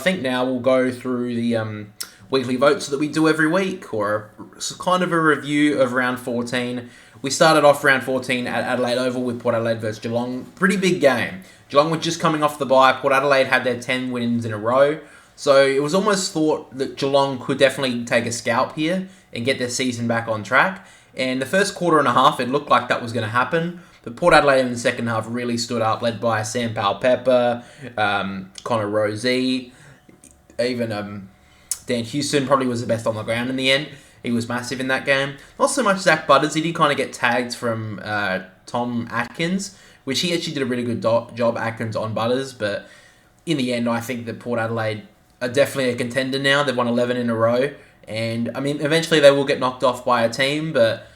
I think now we'll go through the weekly votes that we do every week, or kind of a review of round 14. We started off round 14 at Adelaide Oval with Port Adelaide versus Geelong. Pretty big game. Geelong were just coming off the bye. Port Adelaide had their 10 wins in a row. So it was almost thought that Geelong could definitely take a scalp here and get their season back on track. And the first quarter and a half, it looked like that was going to happen. But Port Adelaide in the second half really stood up, led by Sam Powell-Pepper, Connor Rozee, even Dan Houston probably was the best on the ground in the end. He was massive in that game. Not so much Zach Butters. He did kind of get tagged from Tom Atkins, which he actually did a really good job, Atkins, on Butters. But in the end, I think that Port Adelaide are definitely a contender now. They've won 11 in a row. And, I mean, eventually they will get knocked off by a team. But,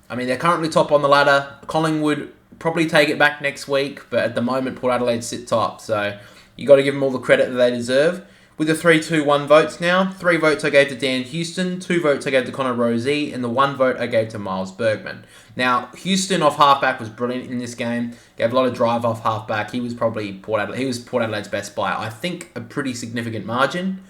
I mean, they're currently top on the ladder. Collingwood probably take it back next week. But at the moment, Port Adelaide sit top. So you got to give them all the credit that they deserve. With the 3-2-1 votes now, 3 votes I gave to Dan Houston, 2 votes I gave to Connor Rozee, and the 1 vote I gave to Miles Bergman. Now, Houston off halfback was brilliant in this game. Gave a lot of drive off halfback. He was probably Port Adelaide's best by, I think, a pretty significant margin.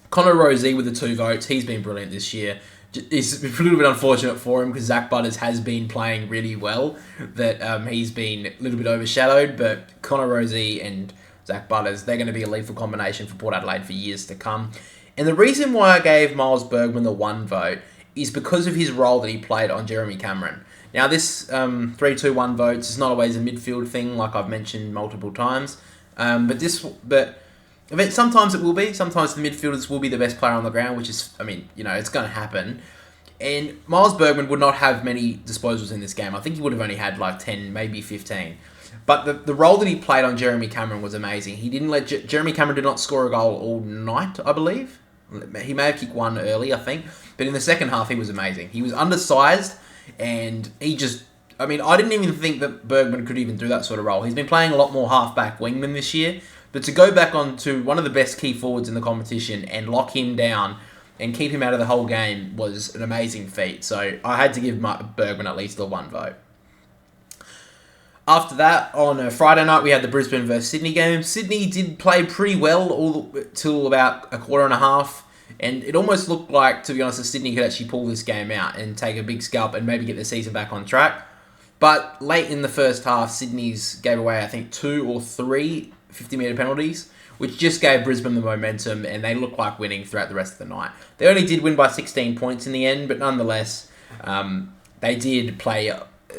Connor Rozee with the 2 votes. He's been brilliant this year. It's a little bit unfortunate for him because Zach Butters has been playing really well. That he's been a little bit overshadowed, but Connor Rozee and Zach Butters, they're going to be a lethal combination for Port Adelaide for years to come. And the reason why I gave Miles Bergman the 1 vote is because of his role that he played on Jeremy Cameron. Now, this 3-2-1 votes is not always a midfield thing, like I've mentioned multiple times. But sometimes it will be. Sometimes the midfielders will be the best player on the ground, which is, I mean, it's going to happen. And Miles Bergman would not have many disposals in this game. I think he would have only had like 10, maybe 15. But the role that he played on Jeremy Cameron was amazing. He didn't let Jeremy Cameron did not score a goal all night, I believe. He may have kicked one early, I think. But in the second half, he was amazing. He was undersized, and he just... I mean, I didn't even think that Bergman could even do that sort of role. He's been playing a lot more half-back wingman this year. But to go back on to one of the best key forwards in the competition and lock him down and keep him out of the whole game was an amazing feat. So I had to give Bergman at least the 1 vote. After that, on a Friday night, we had the Brisbane versus Sydney game. Sydney did play pretty well till about a quarter and a half, and it almost looked like, to be honest, that Sydney could actually pull this game out and take a big scalp and maybe get the season back on track. But late in the first half, Sydney's gave away, I think, 2 or 3 50-metre penalties, which just gave Brisbane the momentum, and they looked like winning throughout the rest of the night. They only did win by 16 points in the end, but nonetheless, they did play...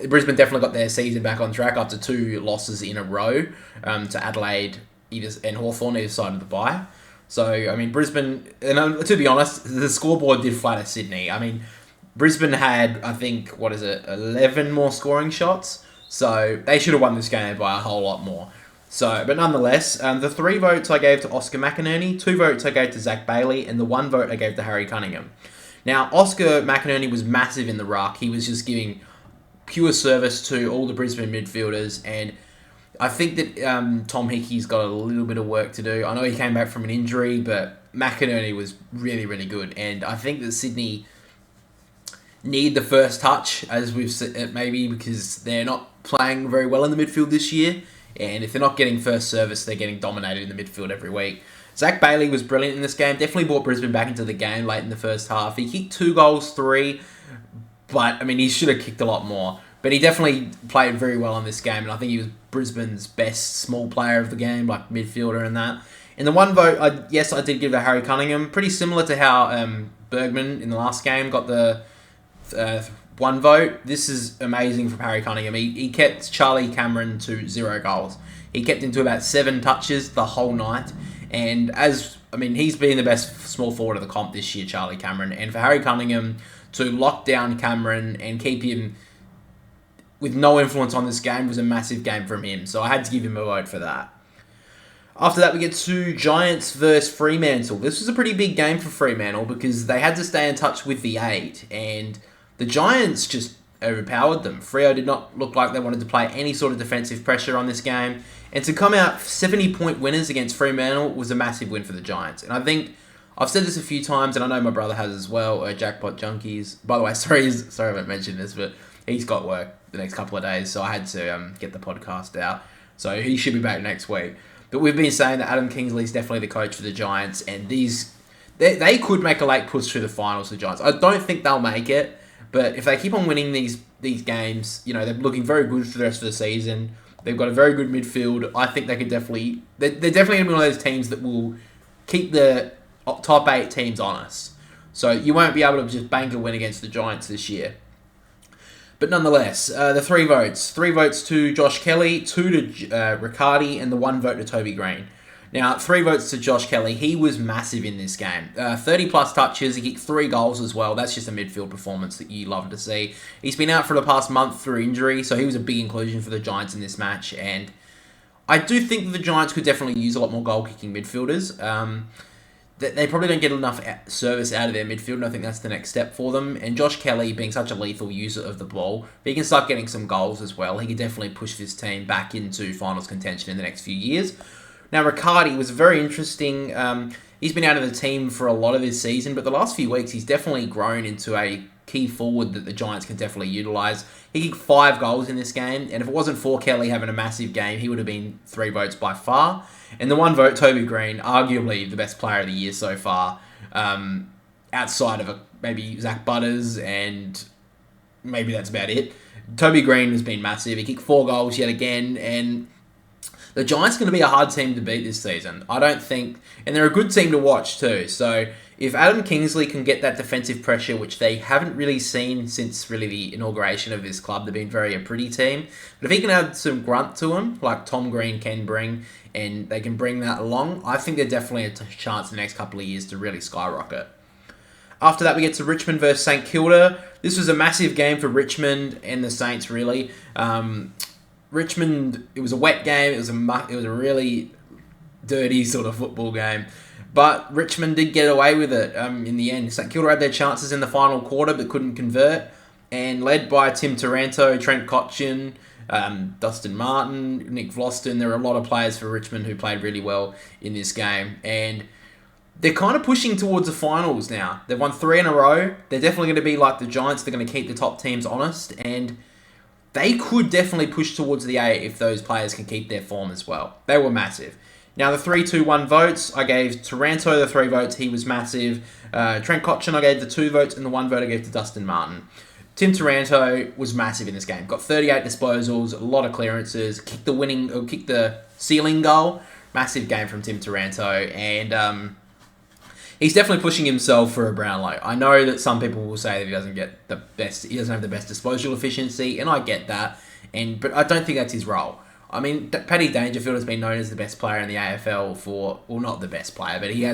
Brisbane definitely got their season back on track after 2 losses in a row to Adelaide and Hawthorn either side of the bye. So, I mean, Brisbane... And to be honest, the scoreboard did flatter Sydney. I mean, Brisbane had, I think, 11 more scoring shots. So, they should have won this game by a whole lot more. So, but nonetheless, the 3 votes I gave to Oscar McInerney, 2 votes I gave to Zach Bailey, and the 1 vote I gave to Harry Cunningham. Now, Oscar McInerney was massive in the ruck. He was just giving pure service to all the Brisbane midfielders, and I think that Tom Hickey's got a little bit of work to do. I know he came back from an injury, but McInerney was really, really good, and I think that Sydney need the first touch, as we've said, maybe because they're not playing very well in the midfield this year, and if they're not getting first service, they're getting dominated in the midfield every week. Zach Bailey was brilliant in this game, definitely brought Brisbane back into the game late in the first half. He kicked 2 goals, 3, but, I mean, he should have kicked a lot more. But he definitely played very well in this game, and I think he was Brisbane's best small player of the game, like midfielder and that. In the 1 vote, I did give to Harry Cunningham, pretty similar to how Bergman in the last game got the 1 vote. This is amazing from Harry Cunningham. He kept Charlie Cameron to 0 goals. He kept him to about 7 touches the whole night. And he's been the best small forward of the comp this year, Charlie Cameron. And for Harry Cunningham to lock down Cameron and keep him with no influence on this game was a massive game from him. So I had to give him a vote for that. After that, we get to Giants versus Fremantle. This was a pretty big game for Fremantle because they had to stay in touch with the 8, and the Giants just overpowered them. Freo did not look like they wanted to play any sort of defensive pressure on this game, and to come out 70-point winners against Fremantle was a massive win for the Giants. And I think I've said this a few times, and I know my brother has as well, Jackpot Junkies. By the way, sorry I haven't mentioned this, but he's got work the next couple of days, so I had to get the podcast out. So he should be back next week. But we've been saying that Adam Kingsley is definitely the coach for the Giants, and they could make a late push through the finals, the Giants. I don't think they'll make it, but if they keep on winning these games, they're looking very good for the rest of the season. They've got a very good midfield. I think they could definitely... They're definitely going to be one of those teams that will keep the top 8 teams on us. So you won't be able to just bank a win against the Giants this year. But nonetheless, the 3 votes. 3 votes to Josh Kelly, 2 to Riccardi, and the 1 vote to Toby Green. Now, 3 votes to Josh Kelly. He was massive in this game. 30-plus touches. He kicked 3 goals as well. That's just a midfield performance that you love to see. He's been out for the past month through injury, so he was a big inclusion for the Giants in this match. And I do think that the Giants could definitely use a lot more goal-kicking midfielders. They probably don't get enough service out of their midfield, and I think that's the next step for them. And Josh Kelly, being such a lethal user of the ball, if he can start getting some goals as well, he could definitely push this team back into finals contention in the next few years. Now, Riccardi was very interesting. He's been out of the team for a lot of this season, but the last few weeks, he's definitely grown into a key forward that the Giants can definitely utilise. He kicked 5 goals in this game, and if it wasn't for Kelly having a massive game, he would have been 3 votes by far. And the 1 vote, Toby Green, arguably the best player of the year so far, outside of maybe Zach Butters, and maybe that's about it. Toby Green has been massive. He kicked 4 goals yet again, and the Giants are going to be a hard team to beat this season. I don't think... And they're a good team to watch too. So if Adam Kingsley can get that defensive pressure, which they haven't really seen since really the inauguration of this club, they've been a pretty team. But if he can add some grunt to them, like Tom Green can bring, and they can bring that along, I think they're definitely a chance in the next couple of years to really skyrocket. After that, we get to Richmond versus St Kilda. This was a massive game for Richmond and the Saints, really. Richmond, it was a wet game. It was a really dirty sort of football game. But Richmond did get away with it in the end. St Kilda had their chances in the final quarter but couldn't convert. And led by Tim Taranto, Trent Cotchin, Dustin Martin, Nick Vlosten, there were a lot of players for Richmond who played really well in this game. And they're kind of pushing towards the finals now. They've won 3 in a row. They're definitely going to be like the Giants. They're going to keep the top teams honest. And they could definitely push towards the 8 if those players can keep their form as well. They were massive. Now, the 3-2-1 votes, I gave Taranto the 3 votes. He was massive. Trent Cotchin, I gave the 2 votes, and the 1 vote I gave to Dustin Martin. Tim Taranto was massive in this game. Got 38 disposals, a lot of clearances, kicked the ceiling goal. Massive game from Tim Taranto, and he's definitely pushing himself for a Brownlow. I know that some people will say that he doesn't have the best disposal efficiency, and I get that. But I don't think that's his role. I mean, Paddy Dangerfield has been known as the best player in the AFL not the best player, but he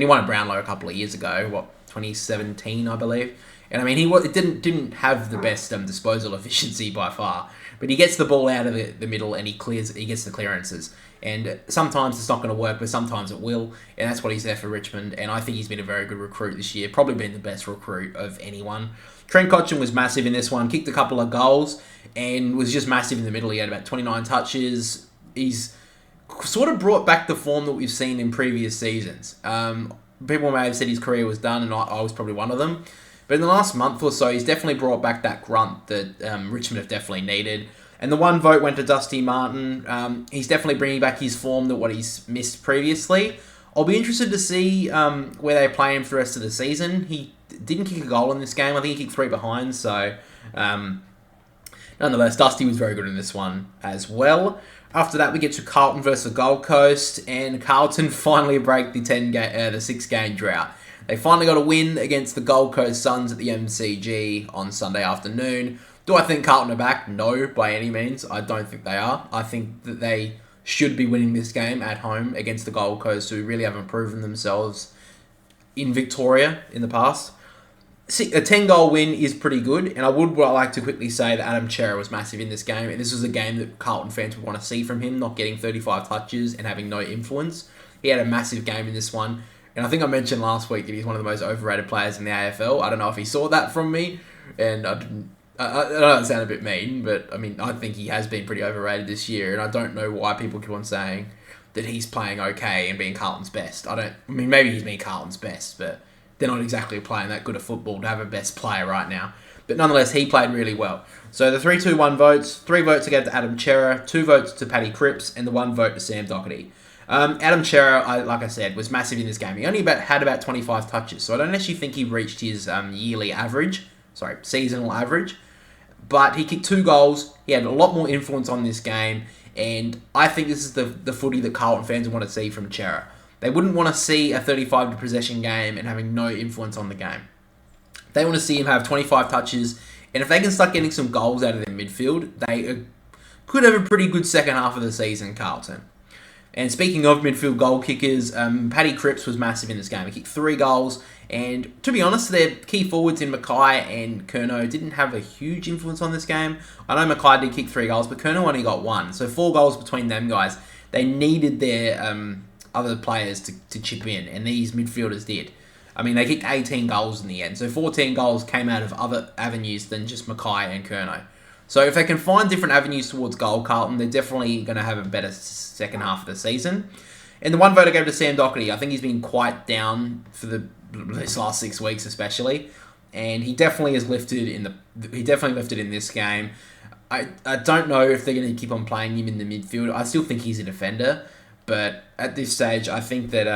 won a Brownlow a couple of years ago, 2017, I believe. And I mean, it didn't have the best disposal efficiency by far, but he gets the ball out of the middle and he gets the clearances. And sometimes it's not going to work, but sometimes it will, and that's what he's there for Richmond. And I think he's been a very good recruit this year, probably been the best recruit of anyone. Trent Cotchin was massive in this one, kicked a couple of goals, and was just massive in the middle. He had about 29 touches. He's sort of brought back the form that we've seen in previous seasons. People may have said his career was done, and I was probably one of them. But in the last month or so, he's definitely brought back that grunt that Richmond have definitely needed. And the 1 vote went to Dusty Martin. He's definitely bringing back his form that what he's missed previously. I'll be interested to see where they play him for the rest of the season. He didn't kick a goal in this game. I think he kicked 3 behind. So, nonetheless, Dusty was very good in this one as well. After that, we get to Carlton versus the Gold Coast, and Carlton finally break the 6-game drought. They finally got a win against the Gold Coast Suns at the MCG on Sunday afternoon. Do I think Carlton are back? No, by any means. I don't think they are. I think that they should be winning this game at home against the Gold Coast, who really haven't proven themselves in Victoria in the past. A 10-goal win is pretty good, and I would like to quickly say that Adam Cerra was massive in this game, and this was a game that Carlton fans would want to see from him, not getting 35 touches and having no influence. He had a massive game in this one, and I think I mentioned last week that he's one of the most overrated players in the AFL. I don't know if he saw that from me, and I know it sounded a bit mean, but I mean, I think he has been pretty overrated this year, and I don't know why people keep on saying that he's playing okay and being Carlton's best. Maybe he's been Carlton's best, but they're not exactly playing that good of football to have a best player right now. But nonetheless, he played really well. So the 3-2-1 votes, 3 votes again to Adam Cerra, 2 votes to Paddy Cripps, and the 1 vote to Sam Doherty. Adam Chera, like I said, was massive in this game. He only had about 25 touches, so I don't actually think he reached his seasonal average. But he kicked 2 goals. He had a lot more influence on this game, and I think this is the footy that Carlton fans want to see from Chera. They wouldn't want to see a 35 to possession game and having no influence on the game. They want to see him have 25 touches, and if they can start getting some goals out of their midfield, they could have a pretty good second half of the season, Carlton. And speaking of midfield goal kickers, Paddy Cripps was massive in this game. He kicked 3 goals, and to be honest, their key forwards in Mackay and Curnow didn't have a huge influence on this game. I know Mackay did kick 3 goals, but Curnow only got 1, so 4 goals between them guys. They needed their other players to chip in, and these midfielders did. I mean, they kicked 18 goals in the end, so 14 goals came out of other avenues than just Mackay and Curnow. So if they can find different avenues towards goal, Carlton, they're definitely going to have a better second half of the season. And the one vote I gave to Sam Docherty, I think he's been quite down for this last 6 weeks especially, and he definitely has lifted in this game. I don't know if they're going to keep on playing him in the midfield. I still think he's a defender, but at this stage, I think that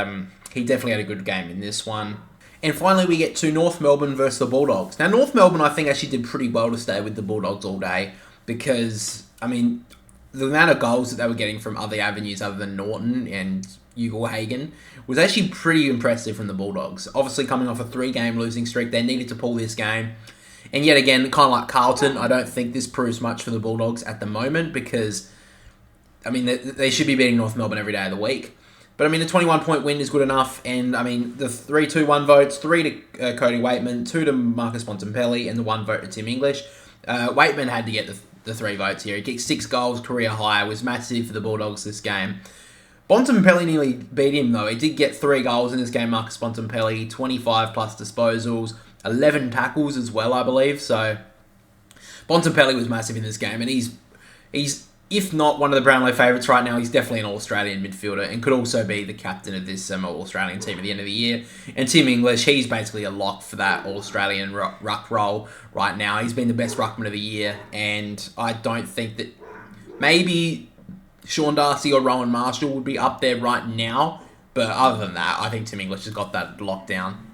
he definitely had a good game in this one. And finally, we get to North Melbourne versus the Bulldogs. Now, North Melbourne, I think, actually did pretty well to stay with the Bulldogs all day because, I mean, the amount of goals that they were getting from other avenues other than Norton and Ugle-Hagan was actually pretty impressive from the Bulldogs. Obviously, coming off a 3-game losing streak, they needed to pull this game. And yet again, kind of like Carlton, I don't think this proves much for the Bulldogs at the moment because, I mean, they should be beating North Melbourne every day of the week. But, I mean, the 21-point win is good enough. And, I mean, the 3-2-1 votes, 3 to Cody Waitman, 2 to Marcus Bontempelli, and the 1 vote to Tim English. Waitman had to get the 3 votes here. He kicked 6 goals, career high, was massive for the Bulldogs this game. Bontempelli nearly beat him, though. He did get 3 goals in this game, Marcus Bontempelli, 25-plus disposals, 11 tackles as well, I believe. So, Bontempelli was massive in this game, and he's if not one of the Brownlow favourites right now, he's definitely an All-Australian midfielder and could also be the captain of this All-Australian team at the end of the year. And Tim English, he's basically a lock for that All-Australian ruck role right now. He's been the best ruckman of the year, and I don't think that maybe Sean Darcy or Rowan Marshall would be up there right now, but other than that, I think Tim English has got that locked down.